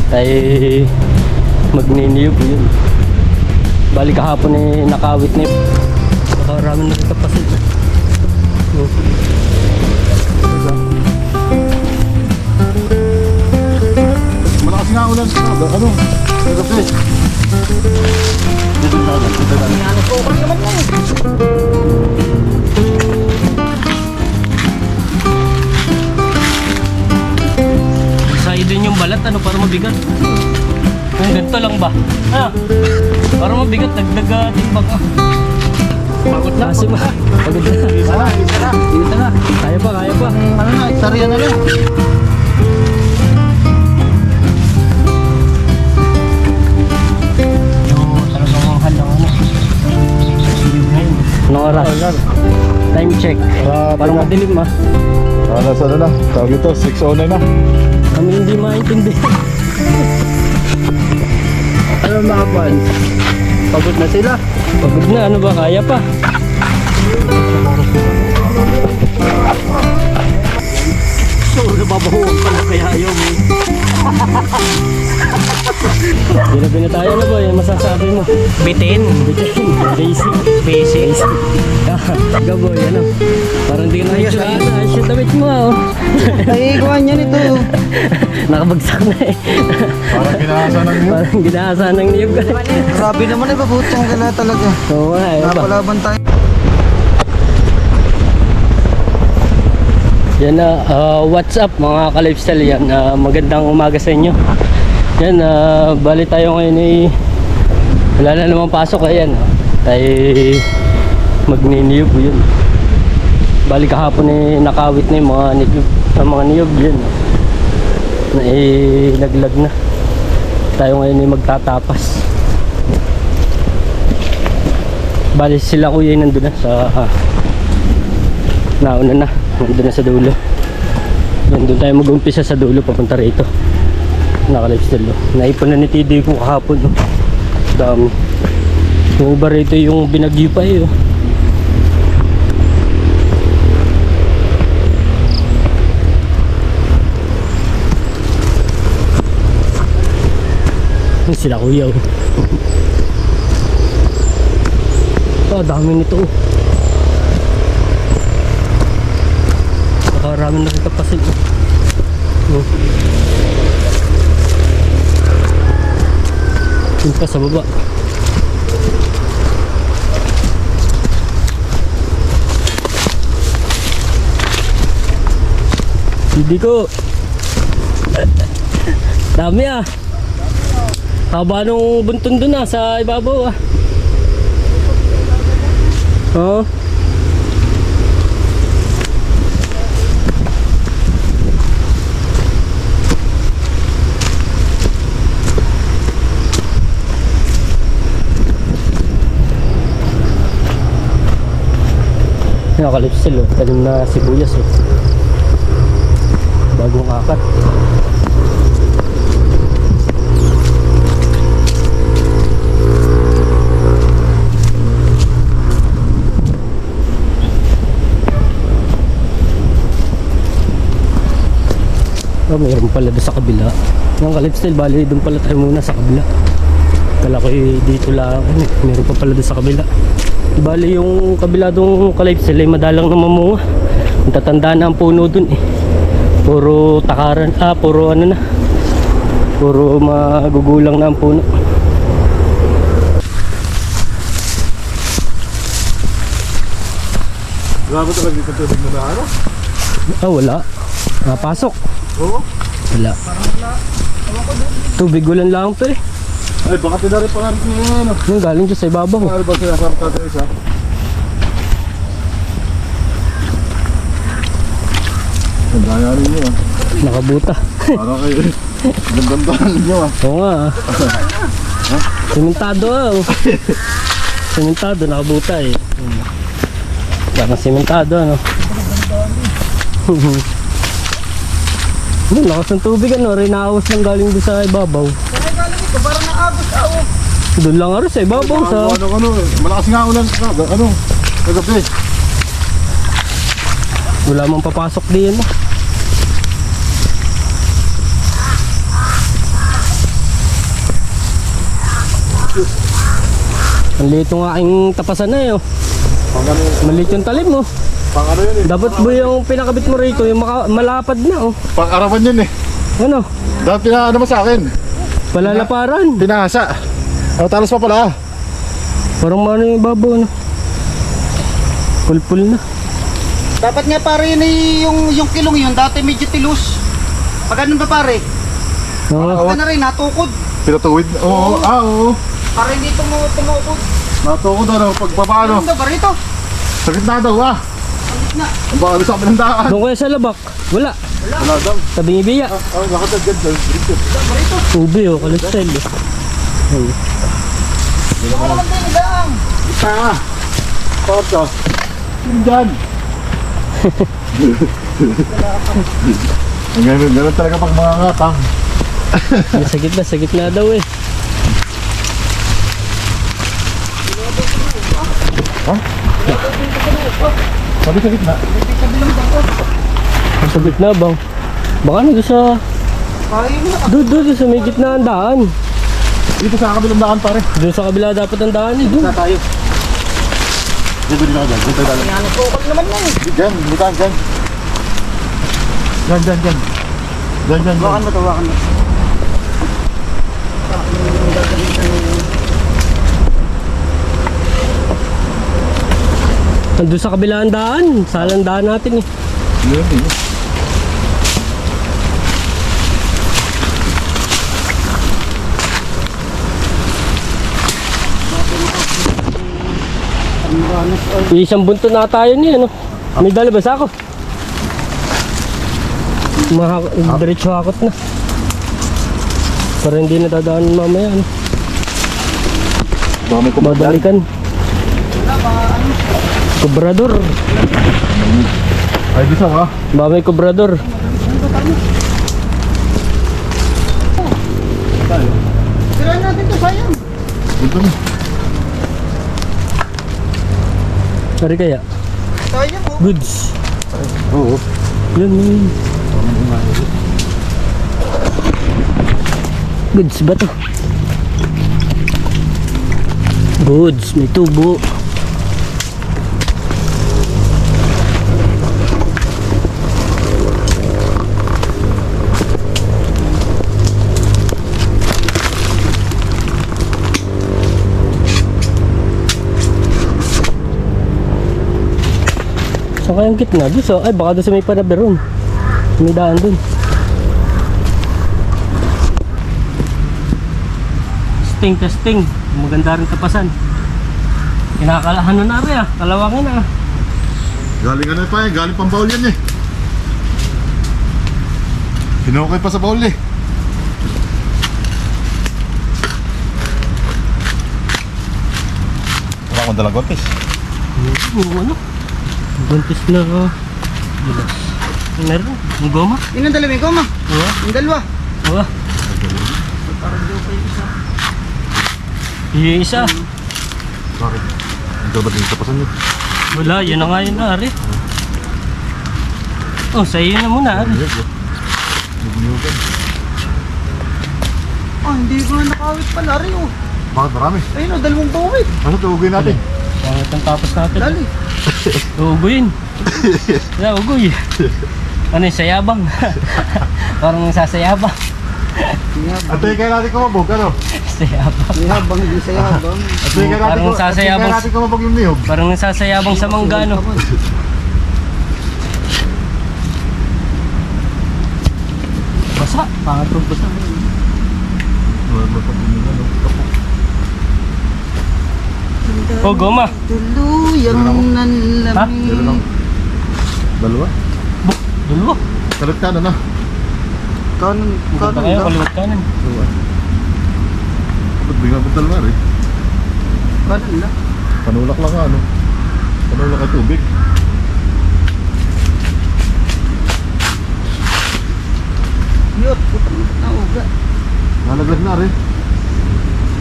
Tayo magniniyog yun. Bali kahapon eh nakawit na yun. Nakarami na rin kapasit. Malakas nga ulan. Ano? Gabi. Dito na agad. Okay naman na eh. Sa'yo din yung balat, ano, para mabigat. Kung ganito lang ba? Para mabigat, dagdag timbang. Pagod na. Kasi ba? Pagod na. Isa na. Dito na. Kaya pa, kaya pa. Ano na, isarya na lang. Yung talagang mahal ng ano. Anong oras? Time check. Parang madilim ah. Nasa ano na? Tawag ito, 6:09 na. Kami hindi maintindihan. Ano mga pan? Pagod na sila. Pagod na, ano ba? Kaya pa. So, nababahuan pala kaya ayaw mo. Ginabi na tayo, ano ba? Yung masasabi mo? Bitin. Bitin. Basic. Basic. Gaboy, ano? Parang di ka na yung shit damit mo ah. Ay, kuha niya nito. Nakabagsak na eh. Parang ginahasa ng yun. Parang ginahasa ng niyog. Grabe naman eh, babutang gala talaga. Oo nga eh. Napalaban tayo. Yan na, what's up mga ka-lifestyle yan. Magandang umaga sa inyo. Yan, bali tayo ngayon eh. Wala na namang pasok. Ayan, tayo magniniyog yun. Bali kahapon eh nakawit na yung mga niyog yan. Na laglag na. Tayo ngayon eh magtatapas. Bali sila kuya nandun na sa nauna na. Nandun na sa dulo. Yan, doon tayo mag-umpisa sa dulo papunta rito. Naka-lifestyle. Naipon na ni TD ko kahapon. No? Dami. Yung iba rito yung binagyo pa eh. Oh. Sila kuya. Oh. Dami nito. Oh. Nakarami na rin kapasit. Oh. Yun pa sa baba. Hindi ko. Dami ah. Haba nung buntun dun ah sa ibabaw ah. Oo. Nakalipsil oh, tanim na sibuyas oh. Bagong akat. Oh, mayroon pala doon sa kabila. Yung kalipsil, bali doon pala tayo muna sa kabila. Kala ko dito lang, mayroon pa pala doon sa kabila. Bali yung kabila doon kalipsil ay madalang na mamunga. Tatandaan na ang puno doon eh. Puro takaran, puro ano na. Puro magugulang na ang puno. Grabe talaga dito tubig na ano? Wala. Napasok. Oo. Wala. Tubig ulan lang to eh. Ay, baka tinari pa nga rin yung ano. Yung galing dyan sa ibabaw. Ano ba sinasarap natin isa? Ang daya rin nyo ah. Nakabuta. Parang kayo. Gandang nyo ah. Oo nga ah. Simentado ah. Simentado, nakabuta eh. Parang simentado ano. Lakas ng tubig ano, rinawas lang galing doon sa ibabaw. Kaya galing ito, parang naabot ka oh. Doon lang rin sa ibabaw sa... Ano, malakas nga ulan. Ano? Kagabi. Wala mang papasok diyan. Ang liit ng aking tapasan na eh. Oh. Pang ano, Maliit yung talim mo. pang ano yun eh. Dapat ba yung pinakabit mo rito, yung malapad na oh. Pang arawan yun eh. Ano? Dapat pinaano mo sa akin. Palalaparan. Pinasa. O, talas pa pala. Parang ano yung babaw no. Pulpul na. Dapat nga pare yun eh, yung kilong yun, dati medyo tilus. Pag ganun ba pare? Oo. Pag na rin, natukod. Pinatuwid. Oo, oo. Para hindi tumukod. Nato ko daw, pagpapaano. Ano ba rito? Sa gitna daw ah. Na. Ang baka sa kabilang daan. Doon kaya sa labak. Wala. Wala daw. Tabing ibiya. Oh, nakatagad dyan. Ubi oh, kalitsel eh. Ayun. Baka naman tayo nagaang. Isa. Pakot ka. Yun dyan. Ganun talaga pag mga ngatang. Sa gitna daw eh. Sabi sa gitna. Sa gitna bang? Baka nandun sa... Ay, Doon sa may gitna ang daan. Dito sa kabilang daan pare. Doon sa kabila dapat ang daan eh. Doon. na tayo. Dito din ako dyan. Dito tayo. Yan, tukod naman na eh. Dyan, butaan dyan. Dyan. Dyan. Wakan mo to, wakan mo. Nandun sa kabila ang daan. Salang daan natin eh. Yun, yun. Isang bunto na tayo niya, no? May dalabas ako. Diretso hakot na. Para hindi nadadaan mamaya, no? Baka may kumagal. Babalikan. Kubrador. Ay, bisa ka. Baka may kubrador. Tirahan natin to, sayang. Dito na. Sari kaya? Sayang oh. Goods. Oo. Yun. Goods ba to? Goods. May tubo. Saan kayang gitna? Doon sa, ay baka doon sa may panaberon. May daan doon. Testing. Maganda rin tapasan. Kinakalahan na rin ah. Kalawangin ah. Galing ano pa eh. Galing pang baul yan eh. Pinukay pa sa baul eh. Wala akong dalang gontis. Ano? Buntis na gilas. Meron? Ang goma? Yun ang dalawa, ko ma. Oo. Yung dalawa. Oo. Parang di pa yung isa. Yung isa. Bakit? Ang dapat din tapasan nyo. Wala, yun na nga yun na, Ari. Oh, sa'yo na muna, Ari. Nagnyugan. Oh, hindi ko na nakawit pala rin oh. Bakit marami? Ayun oh, dalawang bawit. Ano tuugin natin? Pangit ang tapos natin. Dali. Uuguyin. Wala, uguy. Ano yung sayabang? Parang sasayabang. At kaya natin kumabog, ano? Sayabang. Sayabang, hindi sayabang. At kaya Parang sasayabang. natin kumabog yung niyog. Parang sasayabang sa manggano. Basa. Pangatog basa. Oh, goma. Tuluyang Ha? Meron lang. nanlamig. Dalawa? Dalawa. Kalat ka na na. Kanan, Punta kayo, kaliwat kanan. Dalawa. Ba't bigla po dalawa rin? Kanan lang. Panulak lang ka, ano? Panulak ay tubig. Yot, putang na uga. Nalaglag na rin.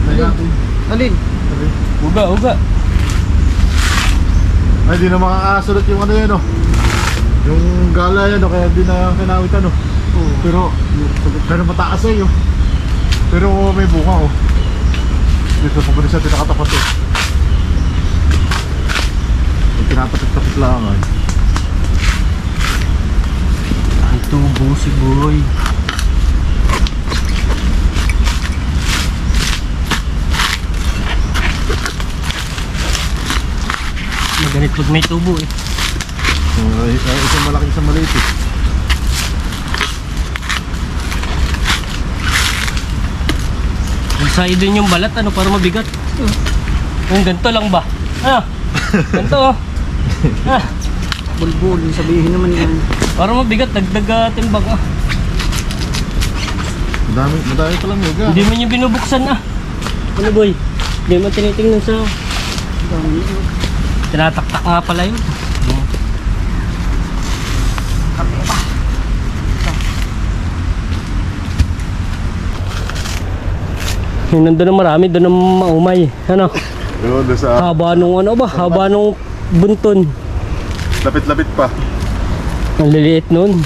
Tayo natin. Alin? Uga. Ay, di na makakasulot yung ano yan, oh. Yung gala yan, oh, kaya di na kinawitan, oh. Pero mataas eh, oh. Pero may bunga, oh. Dito pag ganun siya tinakatapat eh. Yung tinatapit-tapit lang ay. Ito, busi boy. Maganit pag may tubo eh. Isang malaki, isang maliit eh. Yung side din yung balat, ano, para mabigat. Yung ganito lang ba? Ah, ganito oh. Ah, Bulbul, sabihin naman yan. para mabigat, dagdag timbang ah. Madami pa lang yoga. Hindi mo niya binubuksan ah. Ano boy? Hindi mo tinitingnan sa... Dami. Tinataktak nga pala yun. Yung nandun na marami, doon ang maumay. Ano? Yun, doon sa Haba nung ano ba? Haba nung bunton. lapit-lapit pa. Ang liliit nun.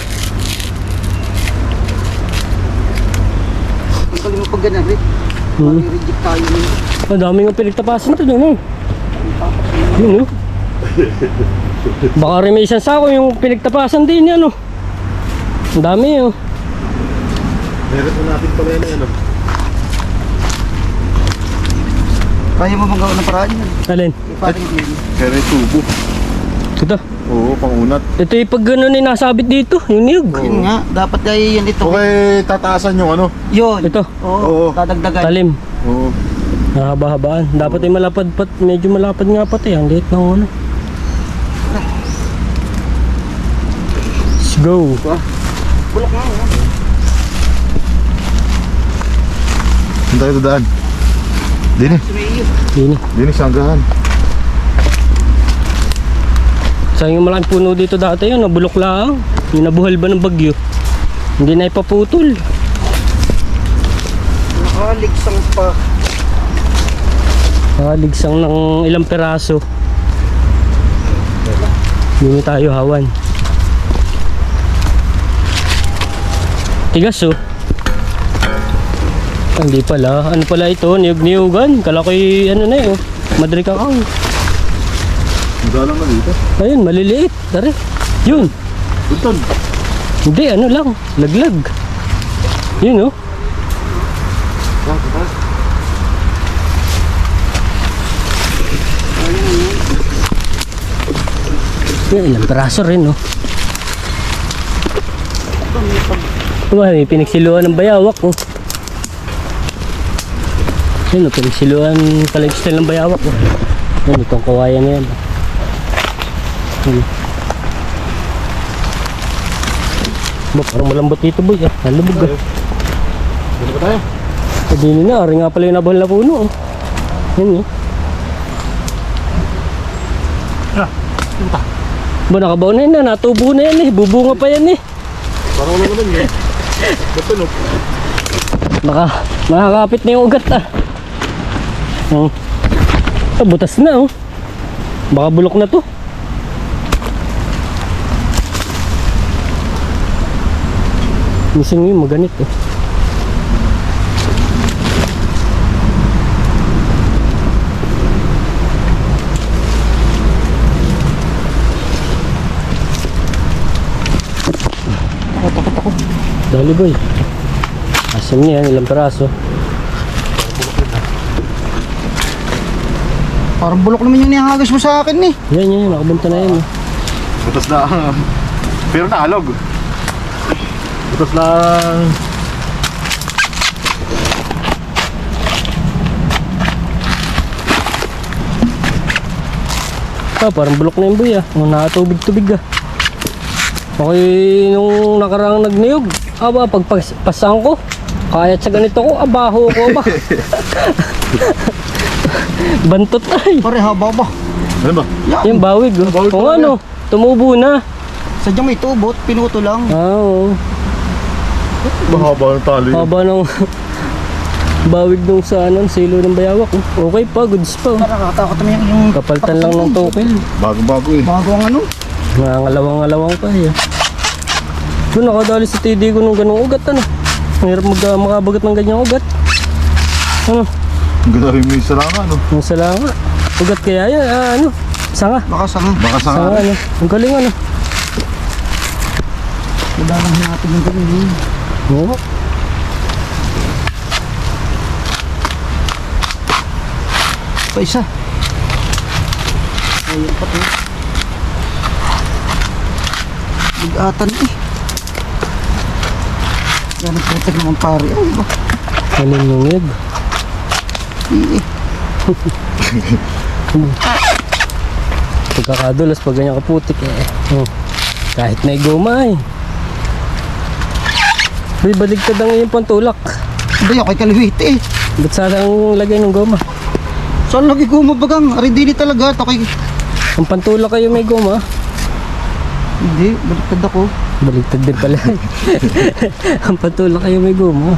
Ang galing mo pag ganun, Rick. Reject tayo nito. Ang dami nga pinagtapasan ito doon eh. Yun oh. Baka rin may isang sako yung pinagtapasan din yan oh. Ang dami oh. Meron na natin pala yan ano. Kaya mo bang gawin ng paraan yan? Alin? Ipating yun. Kaya yung tubo. Ito. Oo, pangunat. Ito yung pag gano'n eh, nasabit dito. Yung niyog. Yun nga, dapat ay yan ito. Okay, tataasan yung ano. Yun. Ito. Oo, Oo. dadagdagan. Talim. Oo. Haba-habaan. Dapat ay malapad pat. Medyo malapad nga pati. Ang liit ng ano. Let's go. Bulok nga, oh. Saan tayo dadaan? Dini. Sumiyo. Dini. Dini, sanggahan. Sayang yung malaking puno dito dati yun. Nabulok lang. Yung nabuhal ba ng bagyo. Hindi na ipaputol. Nakaligsang pa. Ligsang ng ilang peraso. Hindi tayo hawan. Tigas oh. Ah, hindi pala. Ano pala ito? Niyog-niyogan. Kalaki ano na yun. Madri kakao. Madalang na dito. Ayun, maliliit. Tara. Yun. Bunton. Hindi, ano lang. Laglag. Yun oh. Yan, ilang peraso rin oh. May pinagsiluan ng bayawak oh. Yun oh, pinagsiluan kalagstyle ng bayawak oh. Yan, itong kawayan na yan. Yun. Ba, parang malambot dito boy ah. Nalubog ah. Dito ba tayo? Sabi nila, ari nga pala yung nabahal na puno oh. Yan oh. Ba, nakabaw na yun na, natubo na yan eh. Bubunga pa yan eh. Parang wala naman eh. Ba't ano? Baka makakapit na yung ugat ah. Oh. Ah, butas na oh. Baka bulok na to. Minsan yung maganit oh. Dali boy. Asam niya yan, ilang peraso. Parang bulok naman yung nihagas mo sa akin eh. Yan, nakabunta na yan. Butas na. Pero naalog. Butas lang. Ah, parang bulok na yung boy ah. Nakatubig-tubig ah. Okay, nung nakaraang nagniyog, aba, pagpasan ko, kaya sa ganito ko, abaho ko ba? Bantot ay. Pare, haba ba? Ano ba? Yung bawig oh. Bawig Kung talaga. ano, tumubo na. Sadyang may tubot, pinuto lang. Ah, oo. Mahaba ng tali. Haba ng bawig nung sa ano, silo ng bayawak. Oh. Okay pa, goods pa. Oh. Nakakatakot naman yung Kapalitan lang ng tokel. Bago-bago eh. Bago ang ano. Nangangalawang-alawang pa eh. Doon nakadali sa TD ko nung ganung ugat ano. Mahirap makabagat ng ganyang ugat. Ano? Ganda rin mo yung salanga, no? Yung salanga. Ugat kaya yan, ano? Sanga. Baka sanga. Baka Sanga, sanga. ano? Ang galing, ano? Madamang natin ng ganyan. Oo. Pa isa. Ayun pa to. Mag-atan eh. Yan ang putek naman pare. Ay ba? Nalingungid. Pagkakadulas pag ganyan kaputik eh. Oh. Kahit may goma eh. Uy, baligtad ang iyong pantulak. Hindi ako kay Kaliwite eh. Ba't sarang lagay ng goma? Saan lagi gumabagang? Aridili talaga. Ito kay... Ang pantulak kayo may goma. Hindi, baliktad ako. Baligtad din pala. Ang pantulak kayo may goma.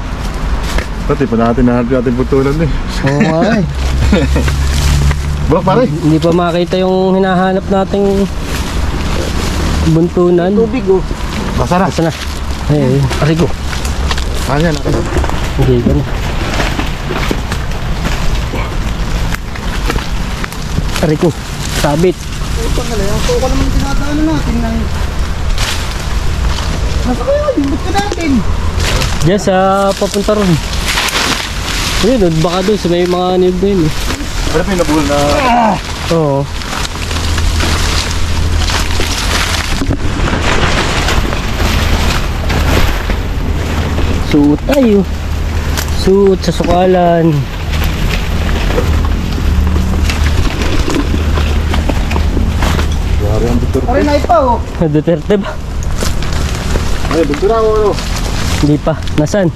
Pati pa natin putulan eh. Oo nga eh. Bro, pare. Hindi pa makita yung hinahanap nating buntunan. Tubig oh. Basa na. Basta na. Ay, arigo. Kanya na. Hindi ka na. Arigo. Sabit. Ito nga lang. Ito ko naman tinataanan natin na... Nasa kaya yung ba't ka natin? Diyan sa papunta ron. Ayun, baka doon sa may mga niyog na yun eh. Pero pinabul na. Oo. Suot tayo. Suot sa sukalan. Wari ang butur. Pare na ipa oh. Duterte ba? Ay, butur ako, ano? Hindi pa. Nasaan?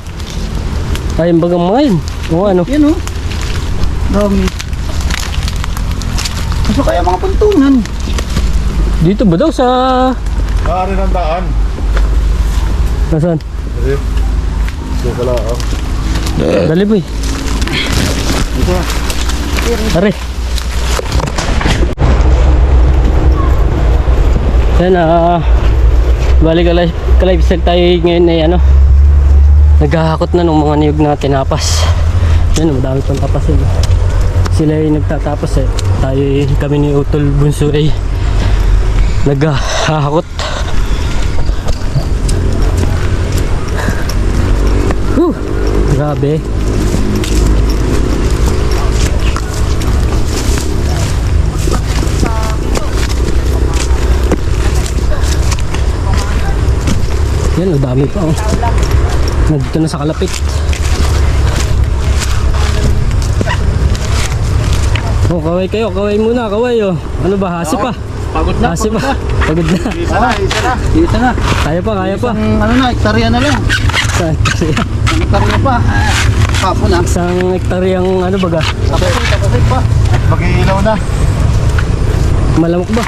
Ay, yung bagang mga yun. O ano? Yan oh. Dami. Nasa kaya mga pantunan? Dito ba daw sa... Maaari ng daan. Nasaan? Kasi, so pala, oh. Dali boy. Ito ah. Tari. Yan balik ka-lifestyle tayo ngayon ay ano, naghahakot na ng mga niyog na tinapas. Yan, madami pang tapasin. Sila ay nagtatapos eh. Tayo kami ni Utol Bunso ay naghahakot. Grabe. Yan, ang dami pa oh. Nandito na sa kalapit. Oh, kaway kayo, kaway muna, kaway oh. Ano ba, hasi pa? Pagod na, Hasi pa. Pagod na. Isa na, isa na. Dito na. Kaya pa, kaya pa. Isang ano na, hektarya na lang. Isang hektarya pa. Kapo na. Isang hektaryang ano baga, Tapos pa. Mag-iilaw na. malamok ba?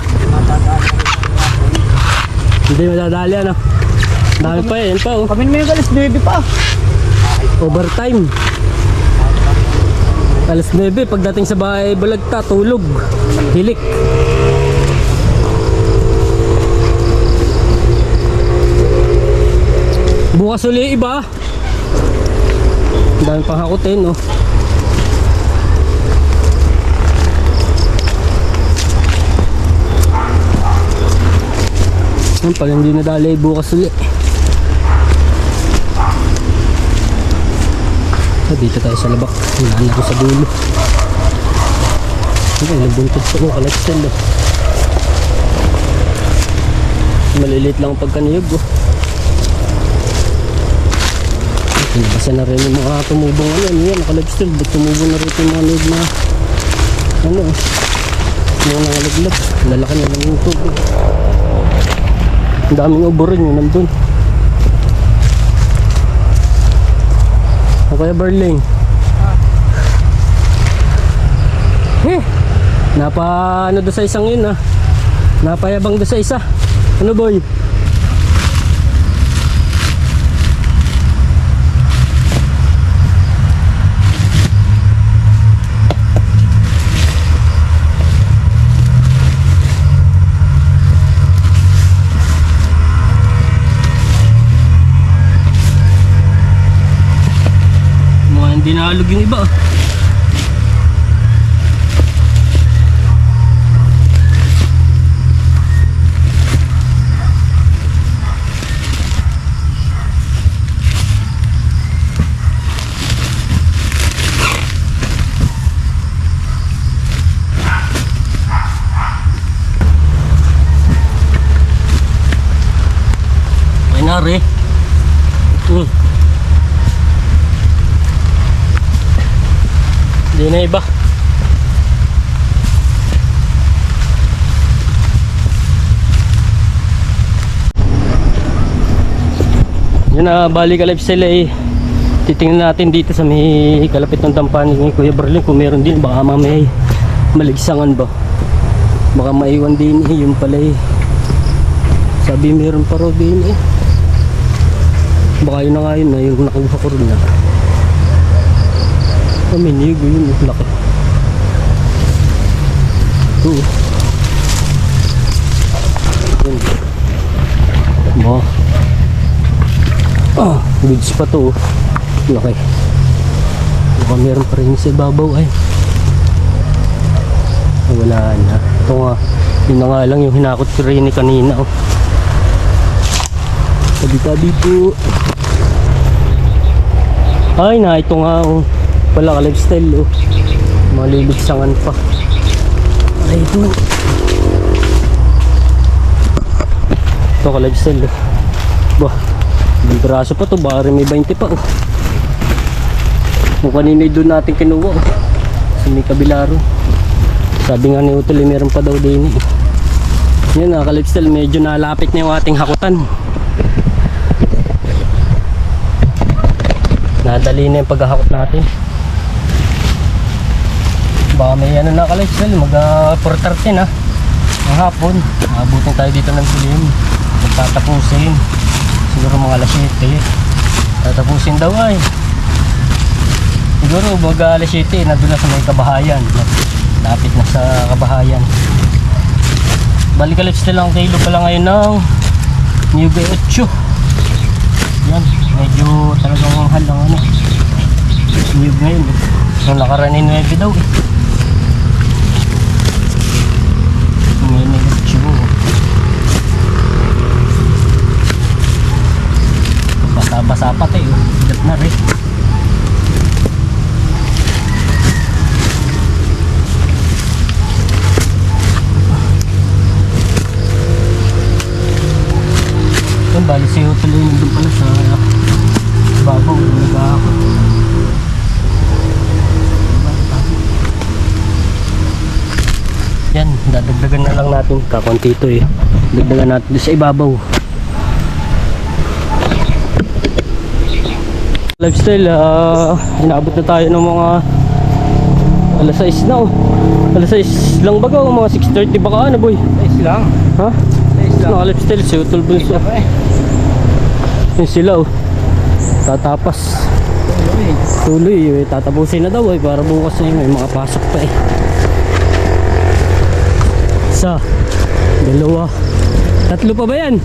Hindi madadali ano. Dami pa yan pa oh. Kami may alas 9 pa. Overtime. Alas 9, pagdating sa bahay, balagta, tulog, hilik. Bukas uli iba. Ang dami pang hakutin, no? Yan, pag hindi nadali, bukas uli. Dito tayo sa labak. Hinaan ako sa dulo. Okay, nabuntot pa ko kalagsan. Maliliit lang ang pagkaniyog. Pinabasa na rin yung mga tumubong ano. Ano yan, nakalagsan. Ba't tumubong na rin yung mga niyog na ano mga nangalaglag. Lalaki na lang yung tubig. Ang daming ubo rin yun nandun. O kaya Berling. Napa ano doon sa isang yun ah. Napayabang doon sa isa. Ano boy? Hindi nalog yung iba. Nari. Hindi na iba. Yan na, bali ka lifestyle eh. Titingnan natin dito sa may kalapit ng dampahan ni Kuya Berlin kung meron din. Baka mamaya maligsangan ba. Baka maiwan din eh. Yung pala eh. Sabi meron pa raw din eh. Baka yun na nga yun na yung nakuha ko rin na. May nigo yun. Laki. Ito. Yun. Ba. Goods pa to. Laki. Baka meron pa rin sa ibabaw ay. Wala na. Ito nga. Yun na nga lang yung hinakot ko rin ni kanina. Oh. Tabi-tabi po. Ay na, ito nga oh. Pala ka lifestyle oh. Malilibsangan pa. Ay ito. Ito ka lifestyle oh. Bah. Yung braso pa to, baka rin may 20 pa oh. Kung kanina doon natin kinuha oh. Sa may kabilaro. Sabi nga ni Utol meron pa daw din eh. Yan ah, ka-lifestyle, medyo nalapit na yung ating hakutan. Nadali na yung paghahakot natin. Baka may ano na ka-lifestyle, mag 4:30 na ang hapon. Abutin tayo dito ng dilim. Magtatapusin. Siguro mga alas 7. Tatapusin daw ay. Siguro baga alas 7 nandun na sa may kabahayan. Lapit na sa kabahayan. Balik ka lifestyle ang kilo pala ngayon ng Niyuga 8. Yan, medyo talagang mahal lang ano. Niyug ngayon eh. Nung nakaranin 9 daw eh. Niyuga 8. Basa-basa pa tayo. Bigat na rin. Yan, bali siya tuloy nandun pala sa babaw. Nag-aakot. Yan, dadagdagan na lang natin. Kakunti ito eh. Dagdagan natin sa ibabaw. Lifestyle, inaabot na tayo ng mga alas 6 na oh. Alas 6 lang baga o mga 6:30 baka ano boy? 6 lang. Ha? 6 lang. Naka-lifestyle si Utol Bunso. Yun sila oh. Tatapas. Tuloy eh. Tatapusin na daw eh. Para bukas na may makapasok pa eh. Isa. Dalawa. Tatlo pa ba yan?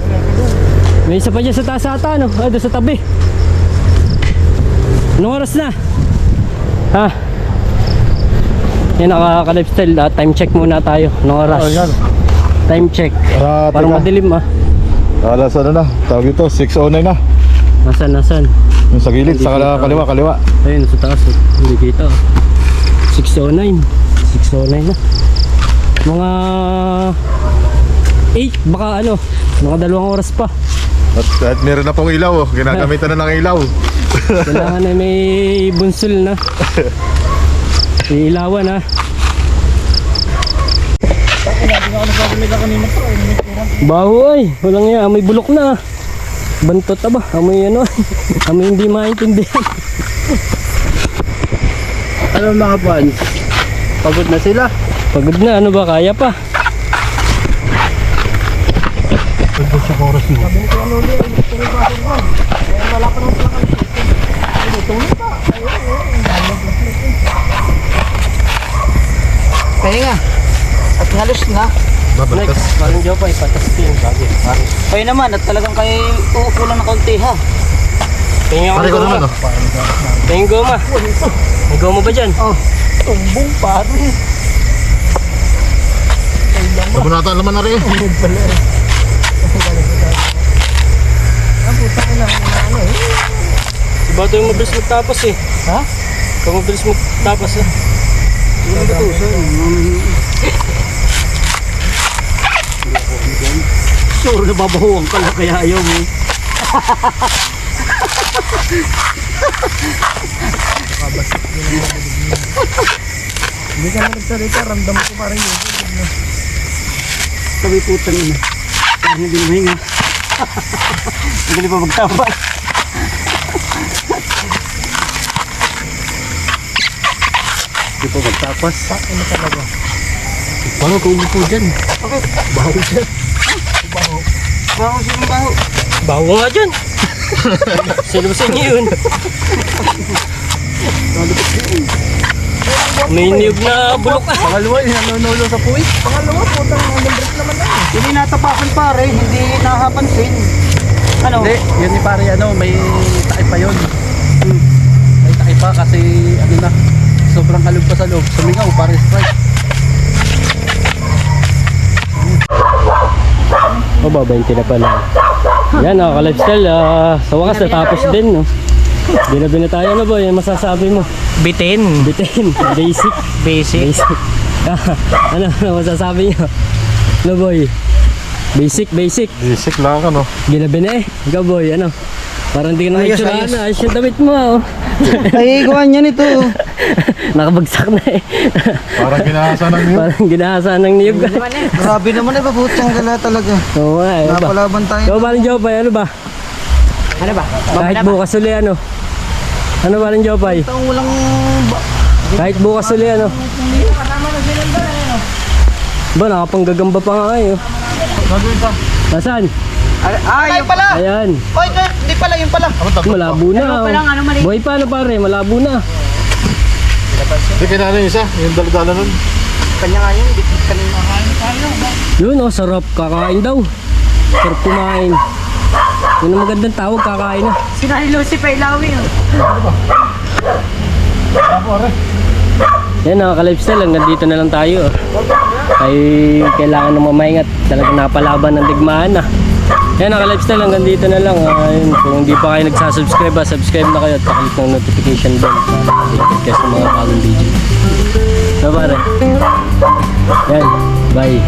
May isa pa dyan sa taas ata no? Doon sa tabi. Anong oras na? Ha? Yan nakaka-lifestyle. Time check muna tayo. Anong oras? Oh, yan. Time check. Parang madilim ah. Alas ano na, tawag ito, 6:09 na. Nasaan? Yung sa gilid, sa kaliwa. Ayun, sa taas. Hindi kita. 6:09. 6:09 na. Mga 8, baka ano, mga 2 oras pa. At meron na pong ilaw, oh. Ginagamitan na ng ilaw. Kailangan na may bunsul na. Iilawan ha. Baho ay, walang yan, amoy bulok na. Bantot ba? Amoy ano? Amoy hindi maintindihan. Ano mga fans? Pagod na sila. Pagod na, ano ba? Kaya pa. Ito sa oras yun. Kaya nga. At halos na. Babaltas. Next, parang jowa pa, ipatastin. Kayo naman at talagang kayo uupo lang ng konti ha. Tingin ako Pare ko goma. naman, oh. Tingin goma. May goma ba dyan? Oh, tumbong pare. Mabunata naman na rin. Diba ito yung mabilis magtapos eh. Ha? Ito mabilis magtapos eh. Sure na babahuan ka lang kaya ayaw mo. Hindi ka na nagsalita, ramdam ko parang yun. Sabi putang ina. Parang hindi na mahinga. Hindi pa magtabas. Hindi pa magtapas. Ano talaga? Paano kung umupo dyan? Okay. Baho dyan. Baho siya ng baho. Bago nga dyan. Silusin niyo yun. May niyog na bulok ka. Pangalawa, nanunulo sa puwit. Pangalawa, putang number naman na yun. Hindi natapakan pare, hindi nakapansin. Ano? Hindi, yun ni pare ano, may takip pa yun. May takip pa kasi ano na, sobrang kalog pa sa loob. Sumingaw, pare strike. O ba, 20 na pala. Yan, ka-lifestyle. Sa wakas natapos din, no? Ginabi na tayo, ano ba? Yan masasabi mo? Bitin. Bitin. Basic. Basic. Basic. Ano masasabi nyo? Ano boy? Basic. Basic lang ano. Ginabi na eh. Ikaw boy, ano? Parang di ka na Ayos, nagsura ayos. na. Ayos yung damit mo, oh. Ay, gawan niya nito. Nakabagsak na eh. Parang ginahasa ng yun. Parang ginahasa ng niyog. Grabe naman eh, putang gala talaga. Oo nga, eh. Ba? Napalaban tayo. Ikaw ba ng Jopay? Ano ba? Ano ba? Kahit bukas uli, ano? Ano ba ng Jopay? Ang walang... Kahit bukas uli, ano? Ba, nakapanggagamba pa nga eh. oh. Gagawin pa. Nasaan? Ay, yung pala! Ayan. Oy, hindi pala, yung pala. Ano tapos pa? Malabo na. Ano pa lang, ano mali? Buhay pa na pare, malabo na. Hindi kinala yung isa, yung daladala nun. Kanya nga yun, dikit kanina. Yun oh, sarap kakain daw. Sarap kumain. Yun ang magandang tawag, kakain na. Sinali Lucy pa ilawi yun. Yan ka-lifestyle, hanggang dito na lang tayo. Ay kailangan na mamahingat. Talagang napalaban ng digmaan na. Yan ka-lifestyle, hanggang dito na lang. Yun, kung hindi pa kayo nagsasubscribe, subscribe na kayo at paklik ng notification bell para updated kayo sa mga bagong video. So pare. Yan, bye.